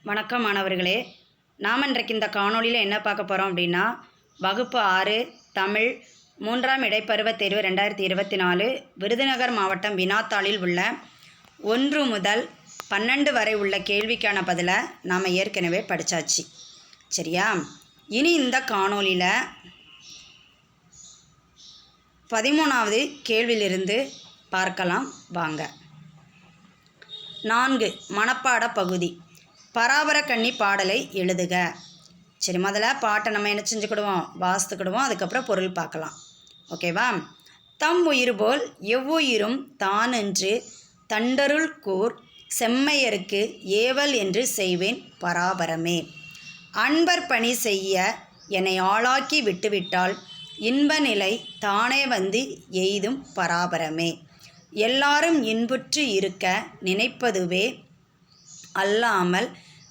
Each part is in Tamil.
வணக்கம் மாணவர்களே. நாம் இன்றைக்கு இந்த காணொளியில் என்ன பார்க்க போகிறோம் அப்படின்னா, வகுப்பு 6 தமிழ் 3ஆம் இடைப்பருவத் தேர்வு 2024 விருதுநகர் மாவட்டம் வினாத்தாளில் உள்ள 1 முதல் 12 வரை உள்ள கேள்விக்கான பதிலை நாம் ஏற்கனவே படித்தாச்சு. சரியா? இனி இந்த காணொளியில் 13வது கேள்வியிலிருந்து பார்க்கலாம் வாங்க. 4 மனப்பாட பகுதி. பராபரக்கண்ணி பாடலை எழுதுக. சரி, முதல்ல பாட்டை நம்ம என்ன செஞ்சுக்கிடுவோம், வாசித்துக்கிடுவோம். அதுக்கப்புறம் பொருள் பார்க்கலாம். ஓகேவா? தம் உயிர் போல் எவ்வுயிரும் தானென்று தண்டருள் கூர் செம்மையருக்கு ஏவல் என்று செய்வேன் பராபரமே. அன்பர் பணி செய்ய என்னை ஆளாக்கி விட்டுவிட்டால் இன்ப நிலை தானே வந்து எய்தும் பராபரமே. எல்லாரும் இன்புற்று இருக்க நினைப்பதுவே அல்லாமல்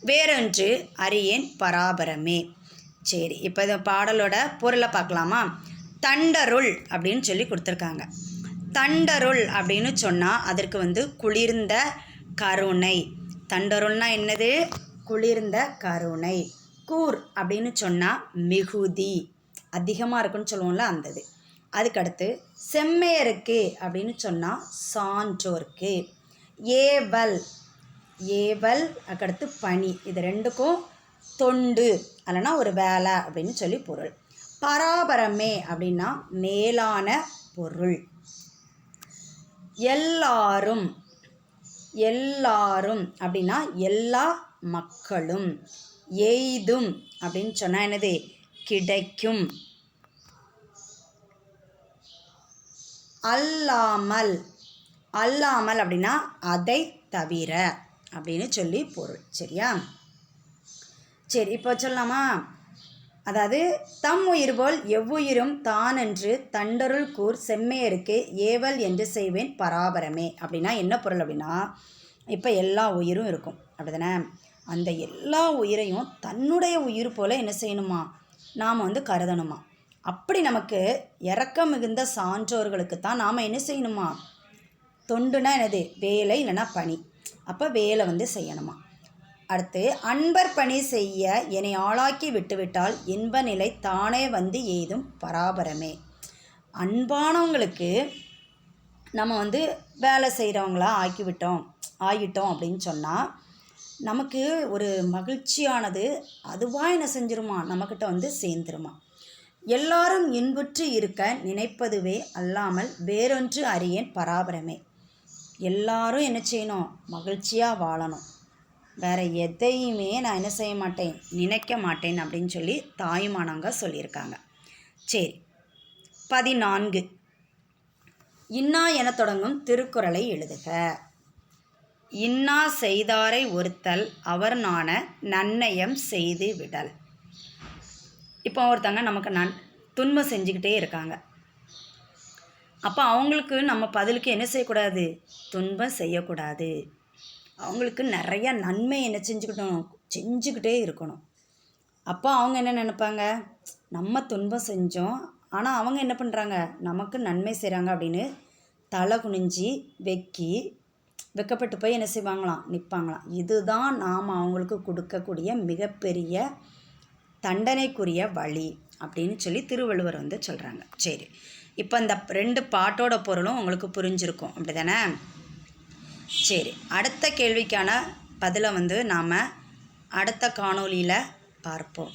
வேறொன்று அறியேன் பராபரமே. சரி, இப்போ இந்த பாடலோட பொருளை பார்க்கலாமா? தண்டருள் அப்படின்னு சொல்லி கொடுத்துருக்காங்க. தண்டருள் அப்படின்னு சொன்னால் அதற்கு குளிர்ந்த கருணை. தண்டருள்னா என்னது? குளிர்ந்த கருணை. கூர் அப்படின்னு சொன்னால் மிகுதி, அதிகமாக இருக்குன்னு சொல்லுவோம்ல, அந்தது. அதுக்கடுத்து செம்மையருக்கு அப்படின்னு சொன்னால் சான்றோர்க்கு. ஏவல், ஏவல் அதுக்கடுத்து பணி, இது ரெண்டுக்கும் தொண்டு அல்லனா ஒரு வேலை அப்படின்னு சொல்லி பொருள். பராபரமே அப்படின்னா மேலான பொருள். எல்லாரும், எல்லாரும் அப்படின்னா எல்லா மக்களும். எய்தும் அப்படின்னு சொன்னால் என்னது? கிடைக்கும். அல்லாமல், அல்லாமல் அப்படின்னா அதை தவிர அப்படின்னு சொல்லி பொருள். சரியா? சரி, இப்போ சொல்லலாமா? அதாவது தம் உயிர் போல் எவ்வுயிரும் தானென்று தண்டருள் கூர் செம்மையருக்கு ஏவல் என்று செய்வேன் பராபரமே அப்படின்னா என்ன பொருள் அப்படின்னா, இப்போ எல்லா உயிரும் இருக்கும் அப்படி தானே? அந்த எல்லா உயிரையும் தன்னுடைய உயிர் போல் என்ன செய்யணுமா, நாம் கருதணுமா. அப்படி நமக்கு இரக்கம் மிகுந்த சான்றோர்களுக்கு தான் நாம் என்ன செய்யணுமா, தொண்டுனா என்னது? வேலை இல்லைனா பணி. அப்போ வேலை செய்யணுமா. அடுத்து அன்பர் பணி செய்ய என்னை ஆளாக்கி விட்டுவிட்டால் இன்ப நிலை தானே வந்து எய்தும் பராபரமே. அன்பானவங்களுக்கு நம்ம வேலை செய்கிறவங்களா ஆகிட்டோம் அப்படின்னு சொன்னால் நமக்கு ஒரு மகிழ்ச்சியானது அதுவாக என்ன செஞ்சிருமா, நம்மக்கிட்ட சேர்ந்துருமா. எல்லாரும் இன்புற்று இருக்க நினைப்பதுவே அல்லாமல் வேறொன்று அறியேன் பராபரமே. எல்லாரும் என்ன செய்யணும்? மகிழ்ச்சியாக வாழணும். வேறு எதையுமே நான் என்ன செய்ய மாட்டேன், நினைக்க மாட்டேன் அப்படின்னு சொல்லி தாயுமானவங்க சொல்லியிருக்காங்க. சரி, 14 இன்னா என தொடங்கும் திருக்குறளை எழுதுக. இன்னா செய்தாரை ஒருத்தல் அவர் நாண நன்னயம் செய்து விடல். இப்போ ஒருத்தங்க நமக்கு துன்பம் செஞ்சுக்கிட்டே இருக்காங்க. அப்போ அவங்களுக்கு நம்ம பதிலுக்கு என்ன செய்யக்கூடாது? துன்பம் செய்யக்கூடாது. அவங்களுக்கு நிறையா நன்மை என்ன செஞ்சுக்கிட்டே இருக்கணும். அப்போ அவங்க என்ன நினைப்பாங்க, நம்ம துன்பம் செஞ்சோம் ஆனால் அவங்க என்ன பண்ணுறாங்க, நமக்கு நன்மை செய்கிறாங்க அப்படின்னு தலை குனிஞ்சி வெக்கப்பட்டு போய் என்ன செய்வாங்களாம், நிற்பாங்களாம். இதுதான் நாம் அவங்களுக்கு கொடுக்கக்கூடிய மிகப்பெரிய தண்டனைக்குரிய வழி அப்படின்னு சொல்லி திருவள்ளுவர் சொல்கிறாங்க. சரி, இப்போ இந்த 2 பாட்டோட பொருளும் உங்களுக்கு புரிஞ்சிருக்கும் அப்படி தானே? சரி, அடுத்த கேள்விக்கான பதிலை நாம் அடுத்த காணொளியில் பார்ப்போம்.